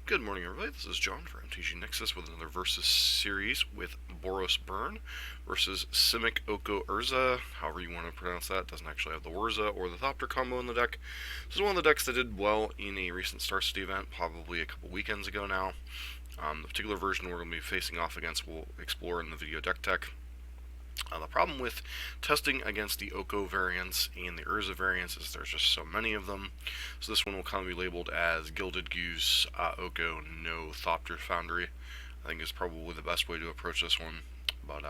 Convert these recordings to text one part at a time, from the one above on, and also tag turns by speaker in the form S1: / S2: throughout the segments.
S1: Good morning, everybody. This is John for MTG Nexus with another Versus series with Boros Burn versus Simic Oko Urza. However you want to pronounce that. It doesn't actually have the Urza or the Thopter combo in the deck. This is one of the decks that did well in a recent Star City event, probably a couple weekends ago now. The particular version we're going to be facing off against we'll explore in the video deck tech. The problem with testing against the Oko variants and the Urza variants is there's just so many of them. So this one will kind of be labeled as Gilded Goose, Oko, no Thopter Foundry. I think is probably the best way to approach this one. But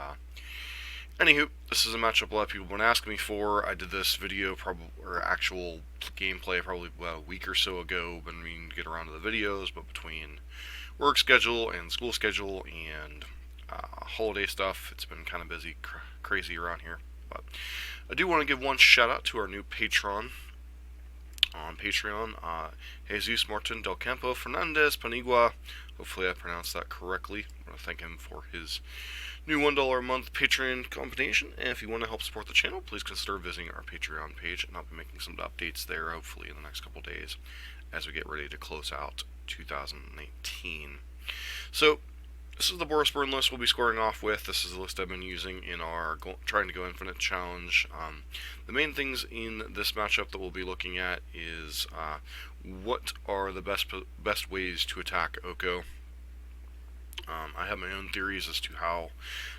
S1: anywho, this is a matchup a lot of people have been asking me for. I did this video, or actual gameplay, probably a week or so ago. Been meaning to get around to the videos, but between work schedule and school schedule and holiday stuff, it's been kind of busy, crazy around here. But I do want to give one shout out to our new patron on Patreon, Jesus Martin Del Campo Fernandez Panigua. Hopefully I pronounced that correctly. I want to thank him for his new $1 a month Patreon combination. And if you want to help support the channel, please consider visiting our Patreon page, and I'll be making some updates there hopefully in the next couple days as we get ready to close out 2019. So this is the Boros Burn list we'll be scoring off with. This is the list I've been using in our Trying to Go Infinite challenge. The main things in this matchup that we'll be looking at is what are the best ways to attack Oko. I have my own theories as to how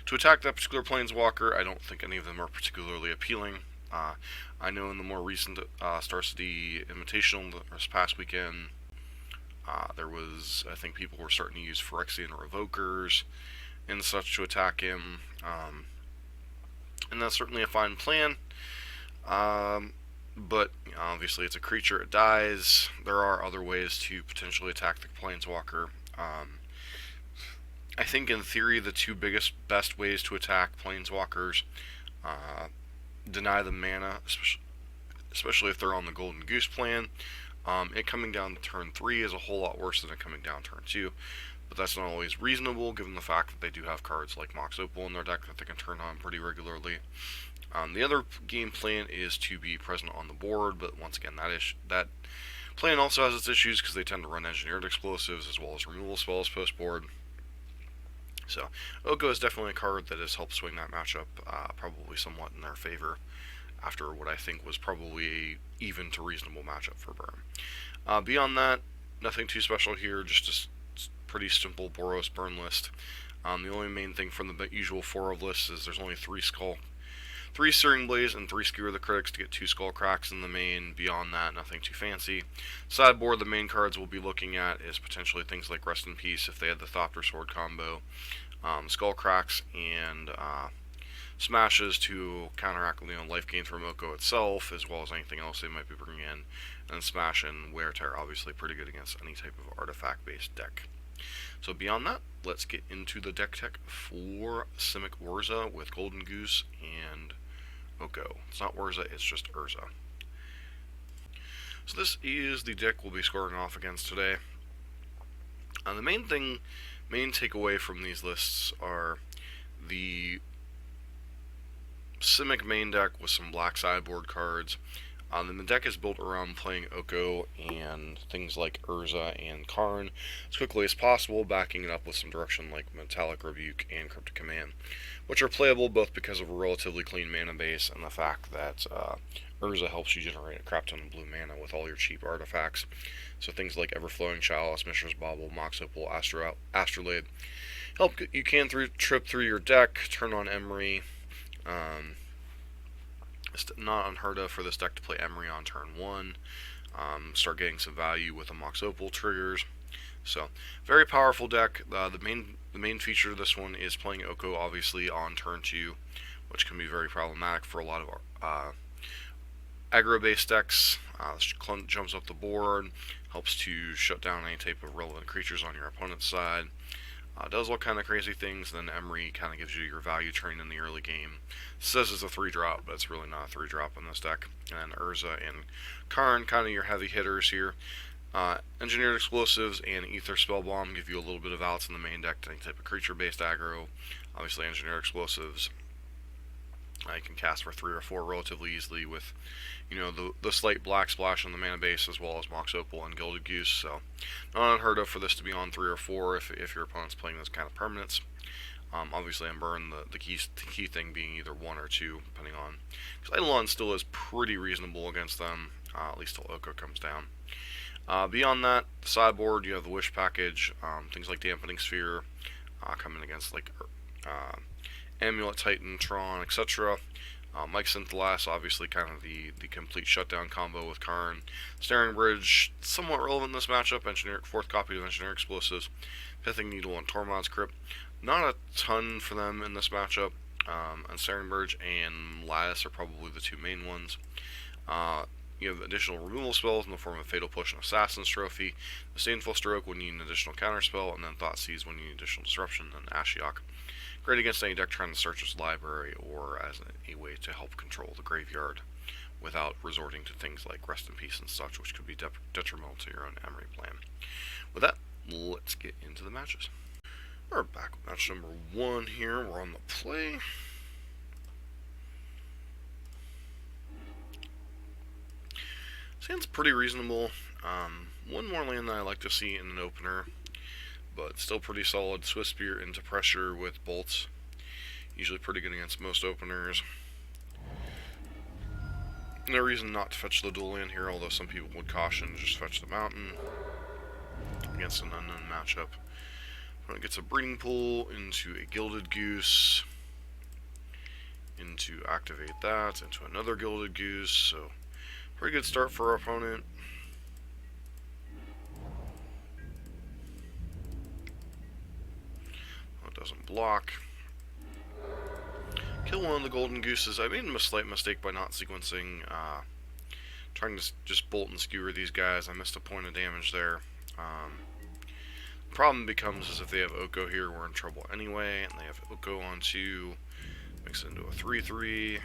S1: to attack that particular Planeswalker. I don't think any of them are particularly appealing. I know in the more recent Star City Invitational this past weekend, there was, I think people were starting to use Phyrexian Revokers and such to attack him, and that's certainly a fine plan, but obviously it's a creature, it dies. There are other ways to potentially attack the Planeswalker. I think in theory the two best ways to attack Planeswalkers, deny them mana, especially if they're on the Golden Goose plan. It coming down to turn 3 is a whole lot worse than it coming down turn 2, but that's not always reasonable given the fact that they do have cards like Mox Opal in their deck that they can turn on pretty regularly. The other game plan is to be present on the board, but once again that plan also has its issues because they tend to run engineered explosives as well as removal spells post board. So Oko is definitely a card that has helped swing that matchup probably somewhat in their favor, after what I think was probably a even to reasonable matchup for Burn. Beyond that, nothing too special here, just a pretty simple Boros Burn list. The only main thing from the usual 4 of lists is there's only 3 Searing Blaze and 3 Skewer the Critics to get 2 Skull Cracks in the main. Beyond that, nothing too fancy. Sideboard, the main cards we'll be looking at is potentially things like Rest in Peace if they had the Thopter Sword combo, Skull Cracks, and Smashes to counteract life gain from Oko itself, as well as anything else they might be bringing in, and Smash and Wear Tear, obviously pretty good against any type of artifact-based deck. So beyond that, let's get into the deck tech for Simic Urza with Golden Goose and Oko. It's not Urza, it's just Urza. So this is the deck we'll be scoring off against today. The main takeaway from these lists are the Simic main deck with some black sideboard cards. The deck is built around playing Oko and things like Urza and Karn as quickly as possible, backing it up with some direction like Metallic Rebuke and Cryptic Command, which are playable both because of a relatively clean mana base and the fact that Urza helps you generate a crap ton of blue mana with all your cheap artifacts. So things like Everflowing Chalice, Mishra's Bauble, Mox Opal, Astrolabe help you can trip through your deck, turn on Emery. It's not unheard of for this deck to play Emery on turn 1, start getting some value with the Mox Opal triggers. So, very powerful deck. The main feature of this one is playing Oko obviously on turn 2, which can be very problematic for a lot of aggro-based decks. Jumps up the board, helps to shut down any type of relevant creatures on your opponent's side. Does all kind of crazy things, then Emery kind of gives you your value train in the early game. Says it's a 3-drop, but it's really not a 3-drop in this deck. And Urza and Karn, kind of your heavy hitters here. Engineered Explosives and Ether Spellbomb give you a little bit of outs in the main deck to any type of creature-based aggro. Obviously, Engineered Explosives I can cast for 3 or 4 relatively easily with, you know, the slight black splash on the mana base as well as Mox Opal and Gilded Goose. So not unheard of for this to be on 3 or 4 if your opponent's playing those kind of permanents. Obviously, on Burn, the key thing being either 1 or 2, depending on. Because Eidolon still is pretty reasonable against them, at least till Oko comes down. Beyond that, the sideboard, you have the Wish package, things like Dampening Sphere, coming against like Amulet Titan, Tron, etc. Mike Synthelas, obviously kind of the complete shutdown combo with Karn. Staring Bridge, somewhat relevant in this matchup. Engineer, 4th copy of Engineer Explosives. Pithing Needle and Tormod's Crypt. Not a ton for them in this matchup. And Staring Bridge and Lattice are probably the 2 main ones. You have additional removal spells in the form of Fatal Push and Assassin's Trophy. Disdainful Stroke when you need an additional counterspell, and then Thoughtseize when you need additional disruption, and Ashiok. Great against any deck trying to search its library or as a way to help control the graveyard without resorting to things like Rest in Peace and such, which could be detrimental to your own Emery plan. With that, let's get into the matches. We're back with match number 1 here. We're on the play. Sounds pretty reasonable. One more land that I like to see in an opener, but still pretty solid. Swiftspear into pressure with bolts. Usually pretty good against most openers. No reason not to fetch the dual land here, although some people would caution just fetch the mountain against an unknown matchup. Opponent gets a Breeding Pool into a Gilded Goose, into activate that, into another Gilded Goose, so pretty good start for our opponent. It doesn't block. Kill one of the Golden Gooses. I made a slight mistake by not sequencing, trying to just bolt and skewer these guys. I missed a point of damage there. The problem becomes is if they have Oko here, we're in trouble anyway, and they have Oko on 2, mix it into a 3/3.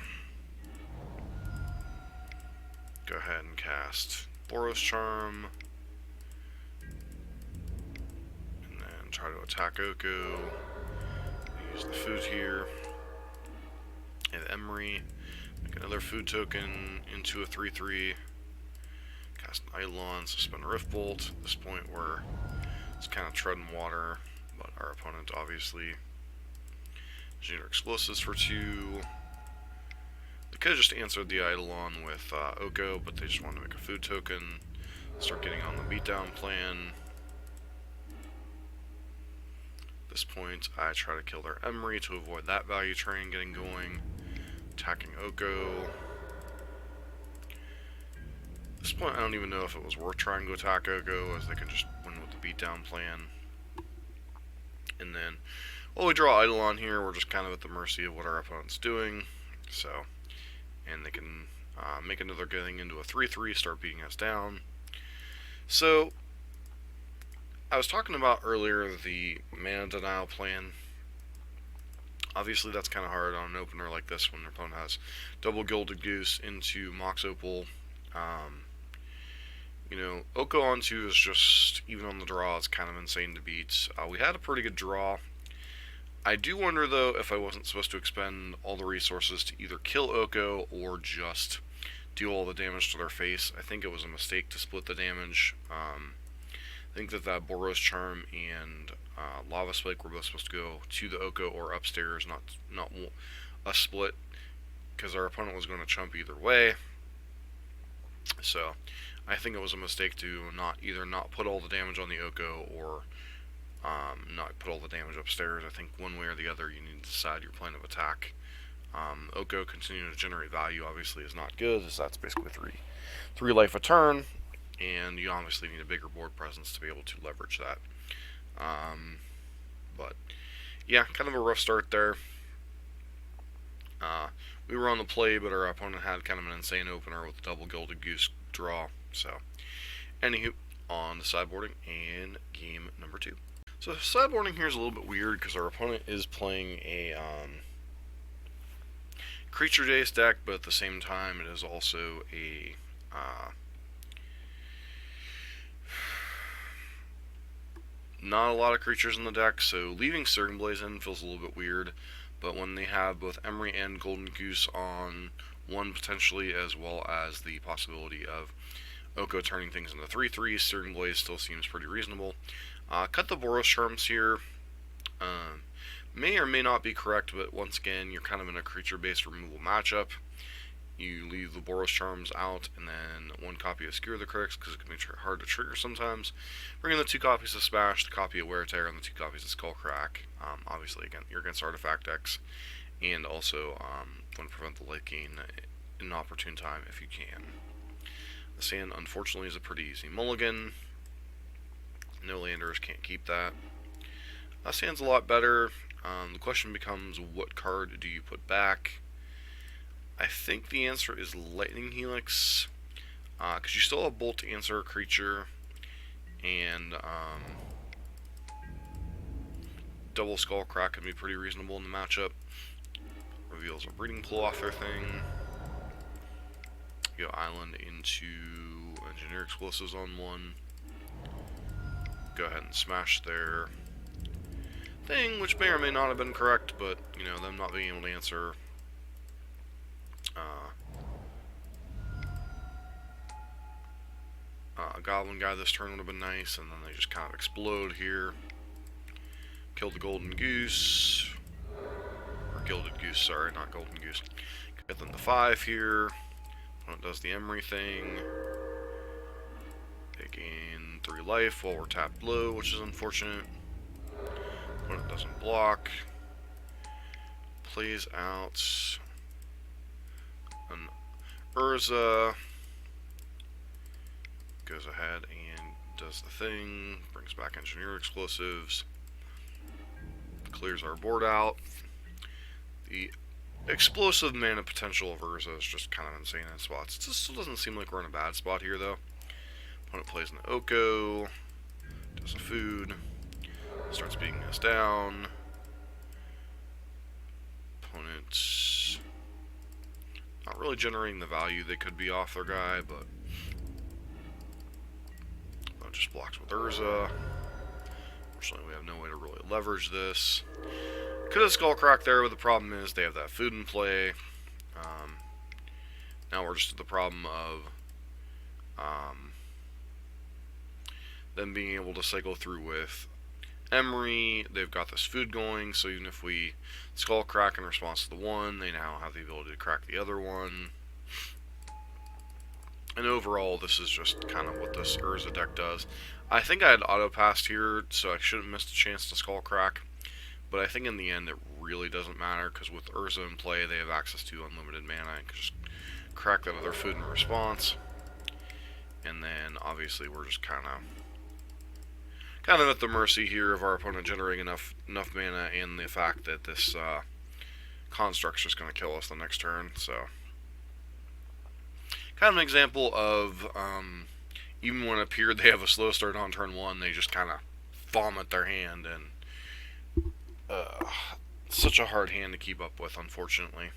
S1: Go ahead and cast Boros Charm, and then try to attack Oko. Use the food here. And Emery, make another food token into a 3/3. Cast an Eidolon, suspend a Rift Bolt. At this point, we're just kind of treading water, but our opponent obviously engineer explosives for 2. They could have just answered the Eidolon with Oko, but they just wanted to make a food token, start getting on the beatdown plan. At this point, I try to kill their Emery to avoid that value train getting going. Attacking Oko. At this point, I don't even know if it was worth trying to attack Oko, as they can just win with the beatdown plan. And then, while we draw Eidolon here, we're just kind of at the mercy of what our opponent's doing. So, and they can make another getting into a 3/3, start beating us down. So, I was talking about earlier the mana denial plan. Obviously, that's kind of hard on an opener like this when your opponent has double Gilded Goose into Mox Opal. You know, Oko on 2 is just, even on the draw, it's kind of insane to beat. We had a pretty good draw. I do wonder, though, if I wasn't supposed to expend all the resources to either kill Oko or just deal all the damage to their face. I think it was a mistake to split the damage. I think that Boros Charm and Lava Spike were both supposed to go to the Oko or upstairs, not a split, because our opponent was going to chump either way. So I think it was a mistake to either not put all the damage on the Oko or not put all the damage upstairs. I think one way or the other you need to decide your plan of attack. Oko continuing to generate value obviously is not good, as that's basically three life a turn, and you obviously need a bigger board presence to be able to leverage that. But yeah, kind of a rough start there. We were on the play, but our opponent had kind of an insane opener with a double Gilded Goose draw. So, anywho, on the sideboarding and game number 2. So sideboarding here is a little bit weird because our opponent is playing a creature Jace deck, but at the same time it is also a not a lot of creatures in the deck, so leaving Circum Blaze in feels a little bit weird. But when they have both Emery and Golden Goose on one potentially, as well as the possibility of Oko turning things into 3/3, Searing Blaze still seems pretty reasonable. Cut the Boros Charms here. May or may not be correct, but once again, you're kind of in a creature-based removal matchup. You leave the Boros Charms out, and then one copy of Skewer the Critics, because it can be hard to trigger sometimes. Bring in the 2 copies of Smash, the copy of Wear Tear, and the 2 copies of Skullcrack. Obviously, again, you're against Artifact decks, and also want to prevent the late gain in an opportune time if you can. The Sand, unfortunately, is a pretty easy mulligan. No landers, can't keep that. Sand's a lot better. The question becomes, what card do you put back? I think the answer is Lightning Helix, because you still have Bolt to answer a creature, and double Skullcrack can be pretty reasonable in the matchup. Reveals a Breeding Pool off their thing. Go Island into Engineer Explosives on one. Go ahead and smash their thing, which may or may not have been correct, but, you know, them not being able to answer a Goblin guy this turn would have been nice, and then they just kind of explode here. Killed the Golden Goose. Or Gilded Goose, sorry, not Golden Goose. Get them to 5 here. Opponent does the Emery thing. They gain 3 life while we're tapped low, which is unfortunate. Opponent doesn't block. Plays out an Urza. Goes ahead and does the thing. Brings back Engineer Explosives. Clears our board out. The explosive mana potential of Urza is just kind of insane in spots. It still doesn't seem like we're in a bad spot here, though. Opponent plays an Oko. Does a food. Starts beating us down. Opponent's not really generating the value they could be off their guy, but just blocks with Urza. Unfortunately, we have no way to really leverage this. Could have Skullcrack there, but the problem is they have that food in play. Now we're just at the problem of them being able to cycle through with Emery. They've got this food going, so even if we Skullcrack in response to the one, they now have the ability to crack the other one. And overall, this is just kind of what this Urza deck does. I think I had auto-passed here, so I shouldn't have missed a chance to Skullcrack. But I think in the end, it really doesn't matter, because with Urza in play, they have access to unlimited mana and can just crack that other food in response. And then, obviously, we're just kind of at the mercy here of our opponent generating enough mana, and the fact that this Construct's just going to kill us the next turn, so kind of an example of, even when it appeared they have a slow start on turn 1, they just kind of vomit their hand, and such a hard hand to keep up with, unfortunately.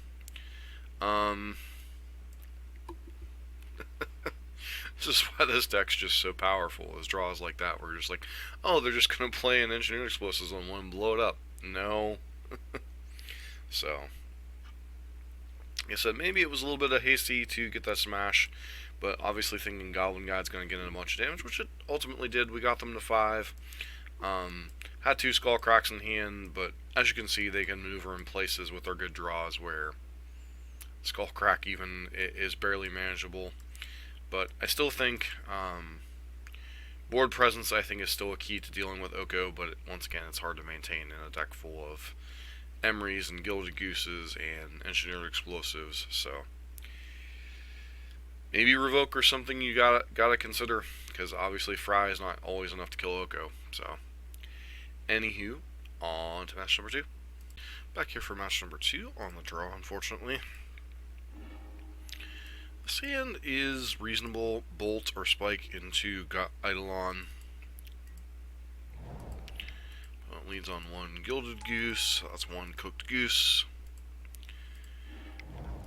S1: This is why this deck's just so powerful, is draws like that, where you're just like, oh, they're just going to play an Engineer Explosives on one and blow it up. No. So, like I said, maybe it was a little bit of hasty to get that smash, but obviously thinking Goblin Guide's going to get in a bunch of damage, which it ultimately did. We got them to 5. Had 2 Skullcracks in hand, but as you can see, they can maneuver in places with their good draws where Skullcrack even is barely manageable. But I still think board presence, I think, is still a key to dealing with Oko, but once again, it's hard to maintain in a deck full of Emerys and Gilded Gooses and Engineered Explosives, so maybe Revoke or something you gotta consider, because obviously Fry is not always enough to kill Oko. So, anywho, on to match number 2. Back here for match number 2 on the draw, unfortunately. Sand is reasonable. Bolt or Spike into Eidolon. Leads on 1 Gilded Goose. That's 1 Cooked Goose.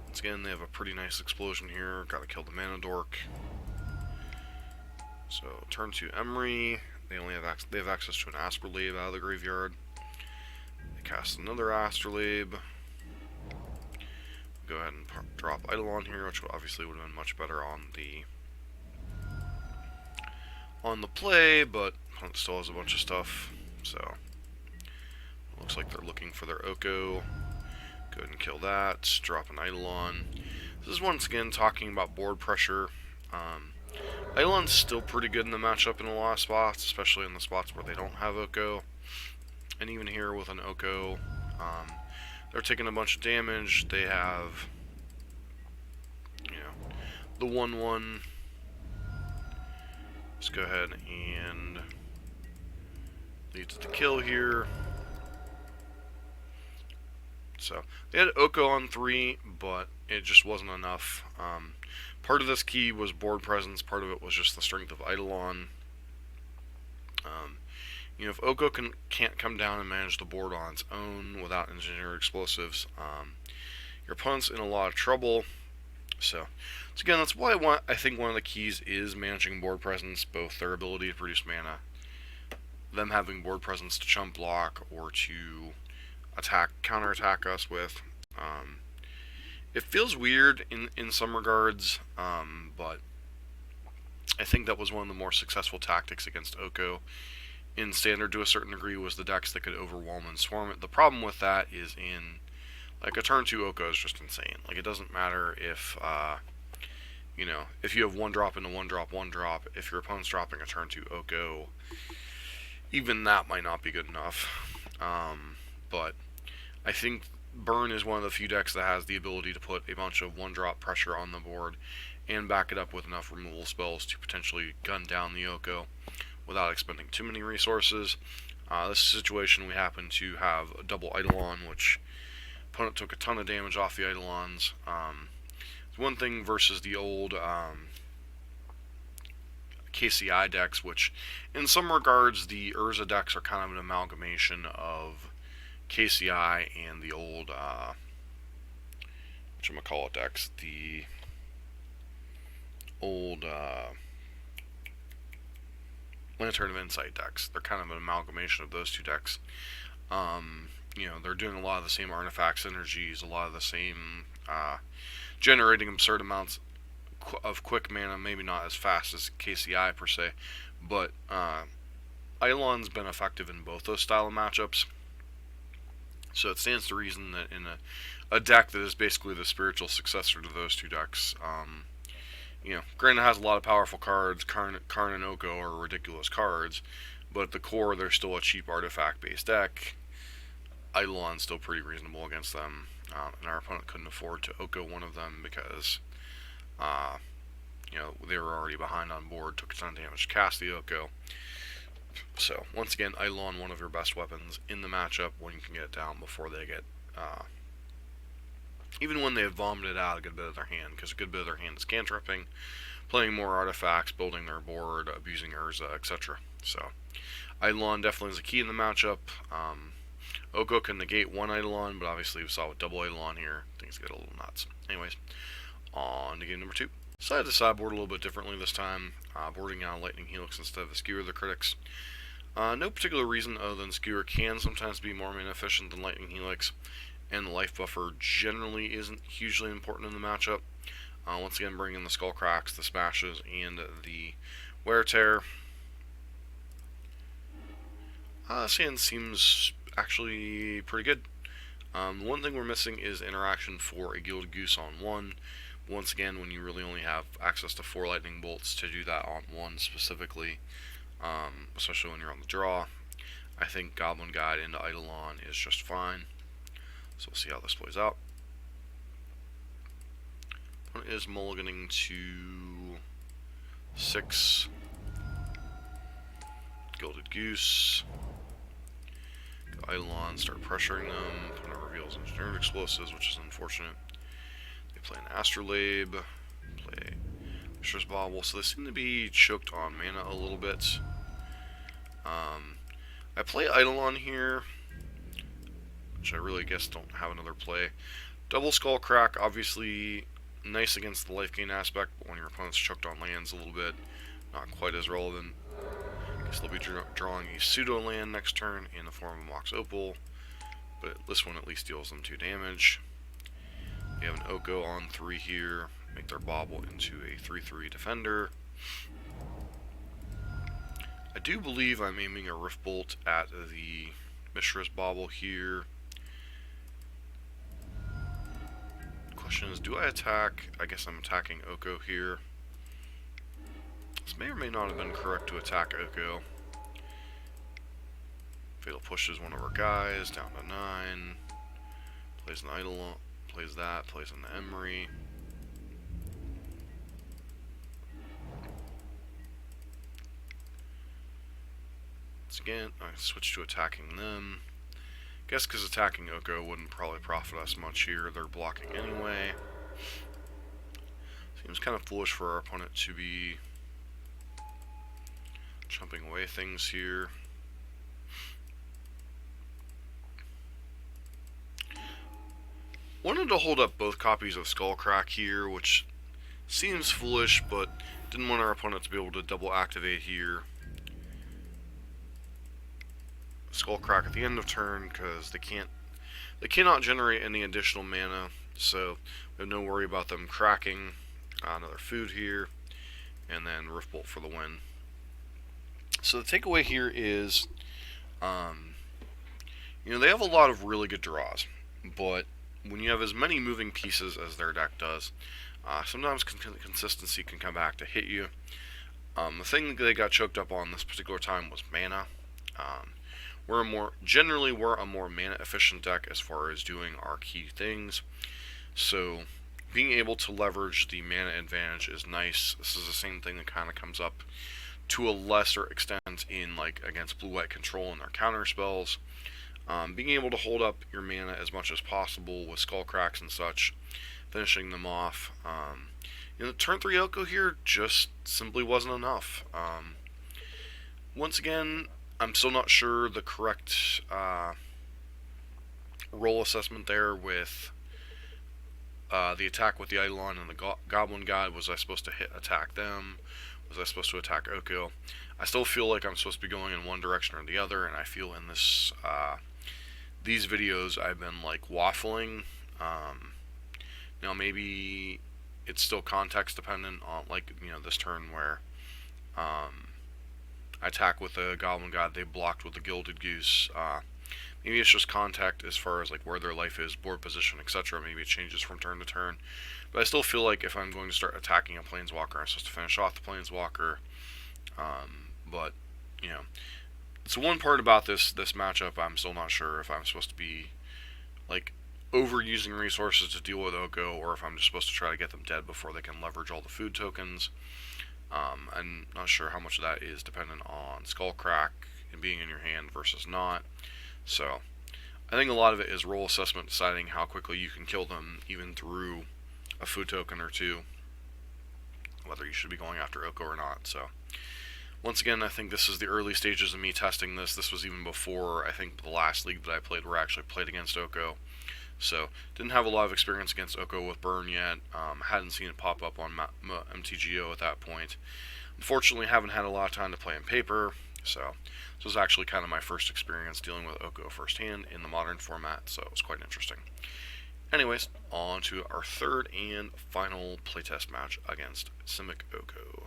S1: Once again, they have a pretty nice explosion here. Gotta kill the Mana Dork. So, turn 2 Emery. They have access to an Asperleaf out of the graveyard. They cast another Astrolabe. Go ahead and drop Eidolon here, which obviously would have been much better on the play, but opponent still has a bunch of stuff, so it looks like they're looking for their Oko. Go ahead and kill that, drop an Eidolon. This is once again talking about board pressure. Eidolon's still pretty good in the matchup in a lot of spots, especially in the spots where they don't have Oko. And even here with an Oko, they're taking a bunch of damage. They have, you know, the 1/1. Let's go ahead and lead to the kill here. So they had Oko on 3, but it just wasn't enough. Part of this key was board presence. Part of it was just the strength of Eidolon. You know, if Oko can't come down and manage the board on its own without engineered explosives, your opponent's in a lot of trouble. So again, that's why I think one of the keys is managing board presence, both their ability to produce mana, them having board presence to chump block or to counterattack us with. It feels weird in some regards, but I think that was one of the more successful tactics against Oko in Standard to a certain degree, was the decks that could overwhelm and swarm it. The problem with that is like a turn 2 Oko is just insane. Like, it doesn't matter if, you know, if you have 1-drop into 1-drop, 1-drop, if your opponent's dropping a turn 2 Oko, even that might not be good enough. But I think Burn is one of the few decks that has the ability to put a bunch of 1-drop pressure on the board and back it up with enough removal spells to potentially gun down the Oko without expending too many resources. This situation, we happen to have a double Eidolon, which opponent took a ton of damage off the Eidolons. One thing versus the old KCI decks, which in some regards the Urza decks are kind of an amalgamation of KCI and the old whatchamacallit decks, the old Lantern of Insight decks. They're kind of an amalgamation of those two decks. You know, they're doing a lot of the same artifact synergies, a lot of the same generating absurd amounts of quick mana, maybe not as fast as KCI per se, but Eidolon's been effective in both those style of matchups. So it stands to reason that in a deck that is basically the spiritual successor to those two decks, you know, granted it has a lot of powerful cards. Karn and Oko are ridiculous cards, but at the core they're still a cheap artifact-based deck. Eidolon's still pretty reasonable against them, and our opponent couldn't afford to Oko one of them because, you know, they were already behind on board, took a ton of damage to cast the Oko. So, once again, Eidolon, one of your best weapons in the matchup when you can get it down before they get, even when they have vomited out a good bit of their hand, because a good bit of their hand is cantripping, playing more artifacts, building their board, abusing Urza, etc. So, Eidolon definitely is a key in the matchup. Oko can negate one Eidolon, but obviously we saw with double Eidolon here, things get a little nuts. Anyways, on to game number 2. Decided to sideboard a little bit differently this time, boarding out Lightning Helix instead of a Skewer the Critics. No particular reason other than Skewer can sometimes be more mana efficient than Lightning Helix, and the life buffer generally isn't hugely important in the matchup. Once again, bringing in the Skull Cracks, the Smashes, and the Wear Tear. This hand seems actually pretty good. The one thing we're missing is interaction for a Gilded Goose on 1. Once again, when you really only have access to 4 lightning bolts to do that on 1 specifically, especially when you're on the draw, I think Goblin Guide into Eidolon is just fine. So we'll see how this plays out. One is mulliganing to 6 Gilded Goose. Go Eidolon, start pressuring them. Opponent reveals engineered explosives, which is unfortunate. They play an Astrolabe, play Mishra's Bauble, so they seem to be choked on mana a little bit. I play Eidolon here, which I really guess don't have another play. Double Skull Crack, obviously nice against the life gain aspect, but when your opponent's choked on lands a little bit, not quite as relevant. I guess they'll be drawing a pseudo land next turn in the form of Mox Opal. but this one at least deals them 2 damage. We have an Oko on 3 here, make their bauble into a 3/3 defender. I do believe I'm aiming a Rift Bolt at the Mishra's bauble here. Question is, do I attack? I guess I'm attacking Oko here. This may or may not have been correct to attack Oko. Fatal pushes one of our guys down to 9. Plays an Eidolon, plays that, plays an Emery. Once again, I switch to attacking them. Guess because attacking Oko wouldn't probably profit us much here. They're blocking anyway. Seems kind of foolish for our opponent to be chumping away things here. Wanted to hold up both copies of Skullcrack here, which seems foolish, but didn't want our opponent to be able to double activate here. Skullcrack at the end of turn, because they cannot generate any additional mana, so we have no worry about them cracking. Another food here, and then Rift Bolt for the win. So the takeaway here is, they have a lot of really good draws, but when you have as many moving pieces as their deck does, sometimes consistency can come back to hit you. The thing that they got choked up on this particular time was mana. We're a more mana efficient deck as far as doing our key things. So being able to leverage the mana advantage is nice. This is the same thing that kind of comes up to a lesser extent in against blue-white control and their counter spells. Being able to hold up your mana as much as possible with Skullcracks and such, finishing them off. The turn 3 Oko here just simply wasn't enough. Once again, I'm still not sure the correct roll assessment there with the attack with the Eidolon and the Goblin God. Was I supposed to attack them? Was I supposed to attack Oko? I still feel like I'm supposed to be going in one direction or the other, and I feel in this these videos I've been waffling. Now maybe it's still context dependent on this turn where I attack with the Goblin God, they blocked with the Gilded Goose. Maybe it's just contact as far as where their life is, board position, etc. Maybe it changes from turn to turn. But I still feel like if I'm going to start attacking a Planeswalker, I'm supposed to finish off the Planeswalker. But so one part about this matchup, I'm still not sure if I'm supposed to be overusing resources to deal with Oko, or if I'm just supposed to try to get them dead before they can leverage all the food tokens. I'm not sure how much of that is dependent on Skullcrack and being in your hand versus not. So I think a lot of it is roll assessment, deciding how quickly you can kill them even through a food token or two, whether you should be going after Oko or not. So once again, I think this is the early stages of me testing this. This was even before, I think, the last league that I played where I actually played against Oko. So didn't have a lot of experience against Oko with Burn yet. Hadn't seen it pop up on MTGO at that point. Unfortunately, haven't had a lot of time to play in paper. So this was actually kind of my first experience dealing with Oko firsthand in the modern format. So it was quite interesting. Anyways, on to our third and final playtest match against Simic Oko.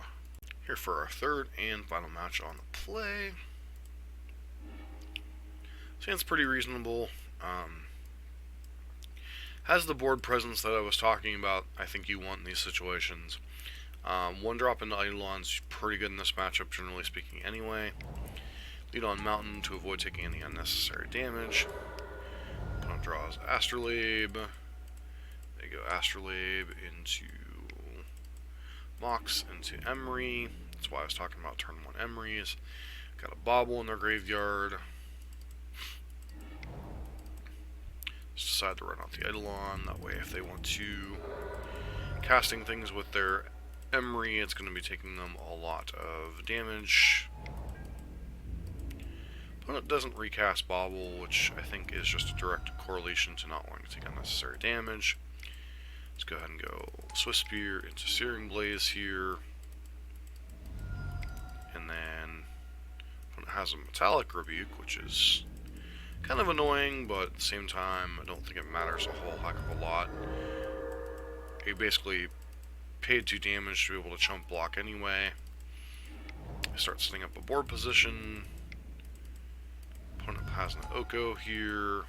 S1: Here for our third and final match on the play. Seems pretty reasonable. Has the board presence that I was talking about. I think you want in these situations. One drop into Eidolon's pretty good in this matchup, generally speaking anyway. Lead on Mountain to avoid taking any unnecessary damage. Opponent draws Astrolabe. They go Astrolabe into Mox, into Emery. That's why I was talking about turn 1 Emerys. Got a Bauble in their graveyard. Just decide to run out the Eidolon. That way, if they want to casting things with their Emery, it's going to be taking them a lot of damage. Opponent doesn't recast Bauble, which I think is just a direct correlation to not wanting to take unnecessary damage. Let's go ahead and go Swift Spear into Searing Blaze here. And then opponent has a Metallic Rebuke, which is Kind of annoying, but at the same time, I don't think it matters a whole heck of a lot. He basically paid 2 damage to be able to chump block anyway. Start setting up a board position. Opponent has an Oko here.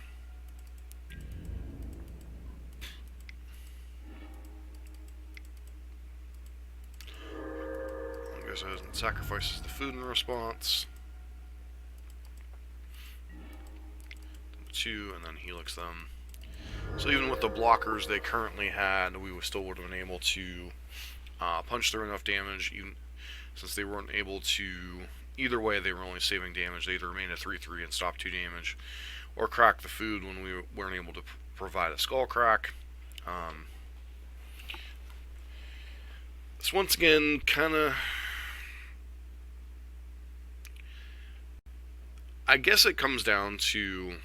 S1: Goes ahead and sacrifices the food in response. 2, and then helix them. So even with the blockers they currently had, we still would have been able to punch through enough damage, even since they weren't able to. Either way, they were only saving damage. They either remained at 3/3 and stopped 2 damage, or crack the food when we weren't able to provide a skull crack. This once again kind of. I guess it comes down to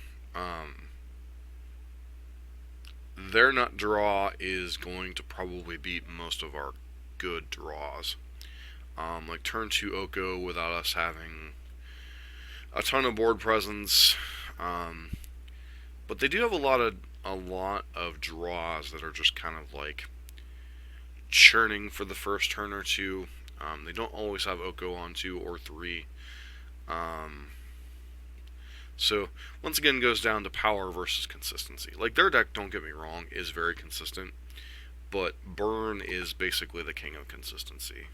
S1: their nut draw is going to probably beat most of our good draws. Like turn 2 Oko without us having a ton of board presence. But they do have a lot of draws that are just kind of like churning for the first turn or two. They don't always have Oko on 2 or 3. So, once again, goes down to power versus consistency. Like, their deck, don't get me wrong, is very consistent, but Burn is basically the king of consistency.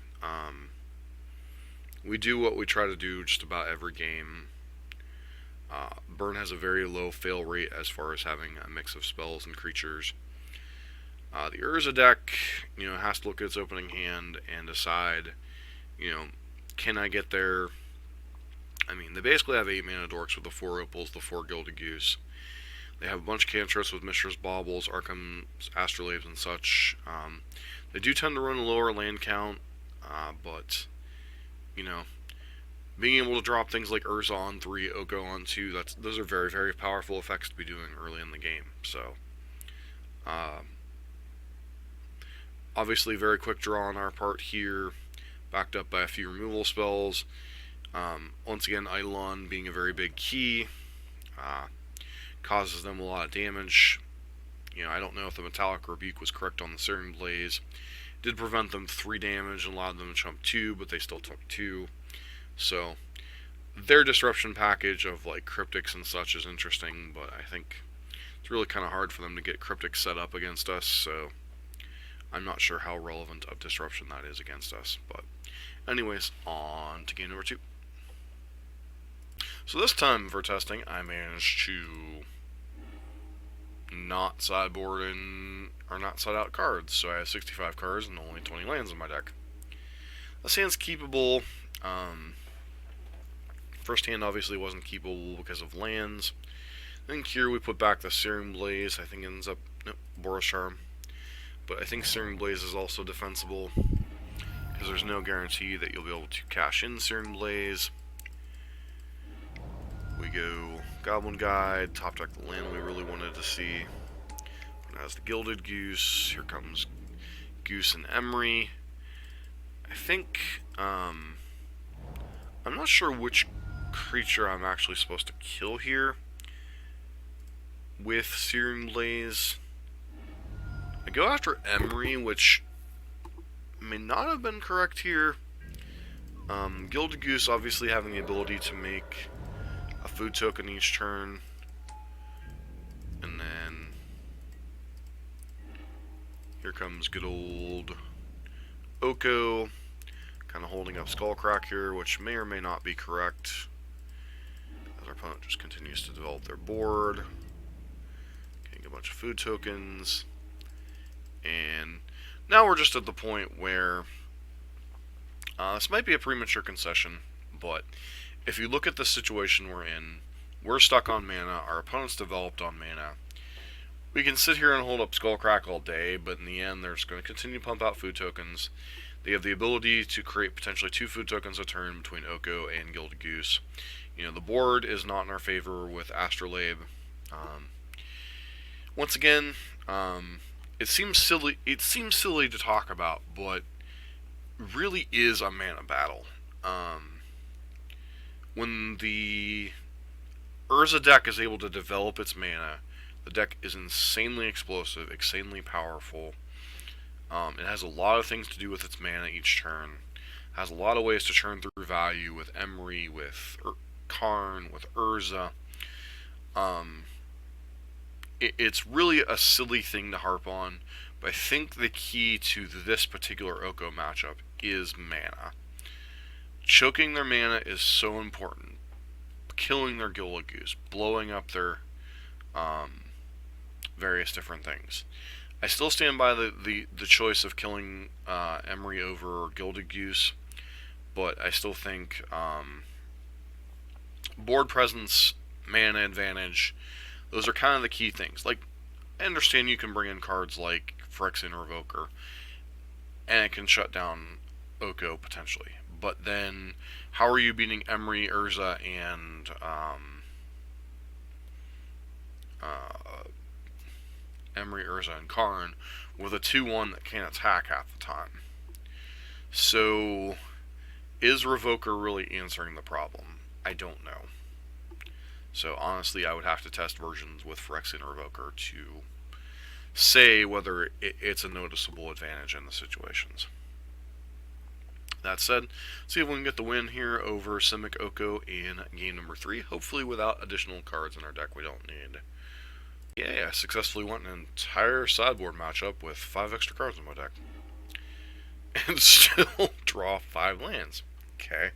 S1: We do what we try to do just about every game. Burn has a very low fail rate as far as having a mix of spells and creatures. The Urza deck, has to look at its opening hand and decide, can I get there? I mean, they basically have 8 mana dorks with the 4 opals, the 4 Gilded Goose. They have a bunch of cantrips with Mishra's Baubles, Arkham's Astrolabes, and such. They do tend to run a lower land count, but, being able to drop things like Urza on 3, Oko on 2, those are very, very powerful effects to be doing early in the game. So, obviously, very quick draw on our part here, backed up by a few removal spells. Once again, Eidolon being a very big key, causes them a lot of damage. I don't know if the Metallic Rebuke was correct on the Searing Blaze. Did prevent them 3 damage and allowed them to chump 2, but they still took 2. So, their disruption package of like cryptics and such is interesting, but I think it's really kind of hard for them to get cryptics set up against us, so I'm not sure how relevant of disruption that is against us. But anyways, on to game number 2. So this time for testing, I managed to not sideboard in, or not side out cards. So I have 65 cards and only 20 lands in my deck. This hand's keepable. First hand obviously wasn't keepable because of lands. Then here we put back the Searing Blaze. I think it ends up Boros Charm. But I think Searing Blaze is also defensible, because there's no guarantee that you'll be able to cash in Searing Blaze. We go Goblin Guide, top deck the land we really wanted to see. It has the Gilded Goose. Here comes Goose and Emery. I think, I'm not sure which creature I'm actually supposed to kill here with Searing Blaze. I go after Emery, which may not have been correct here. Gilded Goose obviously having the ability to make a food token each turn. And then here comes good old Oko, kind of holding up Skullcrack here, which may or may not be correct, as our opponent just continues to develop their board, getting a bunch of food tokens. And now we're just at the point where this might be a premature concession, but if you look at the situation we're in, we're stuck on mana, our opponent's developed on mana. We can sit here and hold up Skullcrack all day, but in the end they're just going to continue to pump out food tokens. They have the ability to create potentially 2 food tokens a turn between Oko and Gilded Goose. The board is not in our favor with Astrolabe. Once again, it seems silly to talk about, but really is a mana battle. When the Urza deck is able to develop its mana. The deck is insanely explosive, insanely powerful. It has a lot of things to do with its mana each turn. Has a lot of ways to churn through value with Emery, with Karn, with Urza. It's really a silly thing to harp on, but I think the key to this particular Oko matchup is mana. Choking their mana is so important. Killing their Gilded Goose, blowing up their various different things. I still stand by the choice of killing Emery over Gilded Goose, but I still think board presence, mana advantage, those are kind of the key things. Like, I understand you can bring in cards like Phyrexian Revoker, and it can shut down Oko potentially. But then, how are you beating Emery, Urza, and Karn with a 2-1 that can't attack half the time? So, is Revoker really answering the problem? I don't know. So honestly, I would have to test versions with Phyrexian Revoker to say whether it's a noticeable advantage in the situations. That said, see if we can get the win here over Simic Oko in game number 3, hopefully without additional cards in our deck we don't need. Yeah, I successfully won an entire sideboard matchup with 5 extra cards in my deck. And still draw 5 lands. Okay.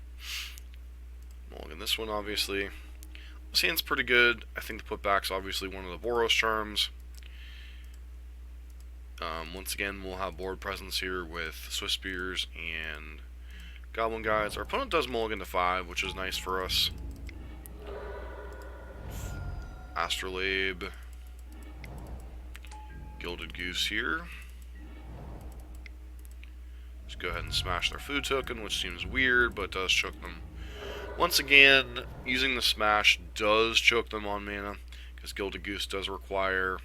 S1: Mulligan this one, obviously. This hand's pretty good. I think the putback's obviously one of the Boros charms. Once again, we'll have board presence here with Swift Spears and Goblin Guides. Our opponent does mulligan to 5, which is nice for us. Astrolabe. Gilded Goose here. Let's go ahead and smash their food token, which seems weird, but does choke them. Once again, using the smash does choke them on mana, because Gilded Goose does require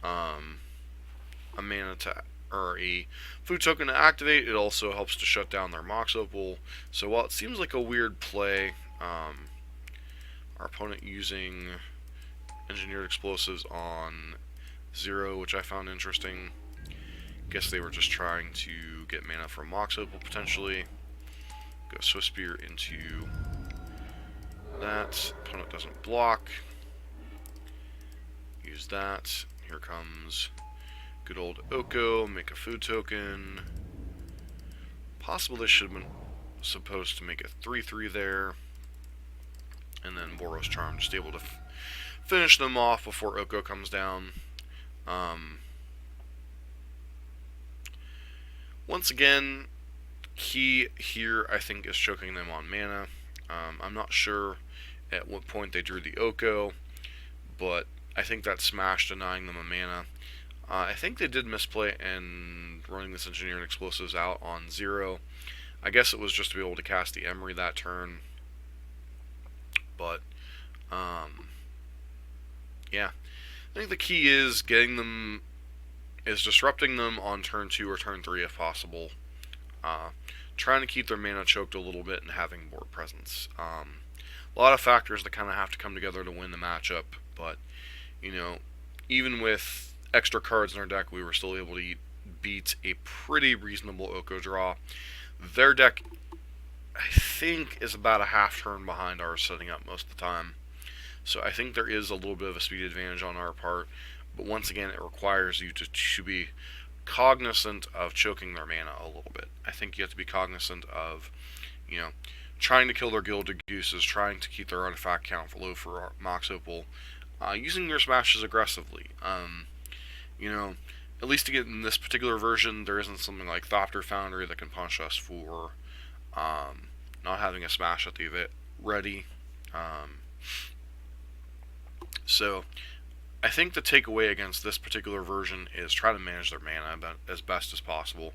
S1: a mana to, or a food token to activate. It also helps to shut down their Mox Opal. So while it seems like a weird play, our opponent using Engineered Explosives on 0, which I found interesting. Guess they were just trying to get mana from Mox Opal potentially. Go Swift Spear into that. Opponent doesn't block. Use that. Here comes good old Oko. Make a food token. Possible they should have been supposed to make a 3/3 there. And then Boros Charm, just able to finish them off before Oko comes down. Once again, key here, I think, is choking them on mana. I'm not sure at what point they drew the Oko, but I think that smash denying them a mana. I think they did misplay and running this Engineered Explosives out on 0. I guess it was just to be able to cast the Emery that turn. But, yeah. I think the key is getting them, is disrupting them on turn 2 or turn 3 if possible. Trying to keep their mana choked a little bit and having board presence. A lot of factors that kind of have to come together to win the matchup, but, you know, even with extra cards in our deck, we were still able to beat a pretty reasonable Oko draw. Their deck, I think, is about a half turn behind ours setting up most of the time. So I think there is a little bit of a speed advantage on our part, but once again, it requires you to be cognizant of choking their mana a little bit. I think you have to be cognizant of, you know, trying to kill their Gilded Gooses, trying to keep their artifact count low for Mox Opal, using your smashes aggressively. You know, at least to get in this particular version, there isn't something like Thopter Foundry that can punish us for not having a smash at the ready. So, I think the takeaway against this particular version is try to manage their mana as best as possible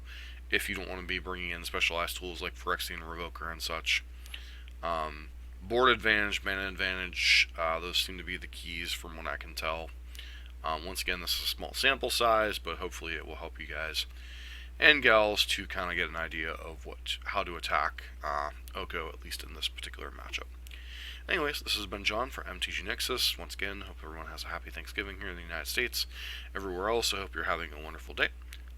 S1: if you don't want to be bringing in specialized tools like Phyrexian Revoker and such. Board advantage, mana advantage, those seem to be the keys from what I can tell. Once again, this is a small sample size, but hopefully it will help you guys and gals to kind of get an idea of how to attack Oko, at least in this particular matchup. Anyways, this has been John for MTG Nexus. Once again, hope everyone has a happy Thanksgiving here in the United States. Everywhere else, I hope you're having a wonderful day.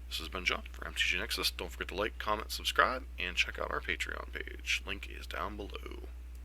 S1: This has been John for MTG Nexus. Don't forget to like, comment, subscribe, and check out our Patreon page. Link is down below.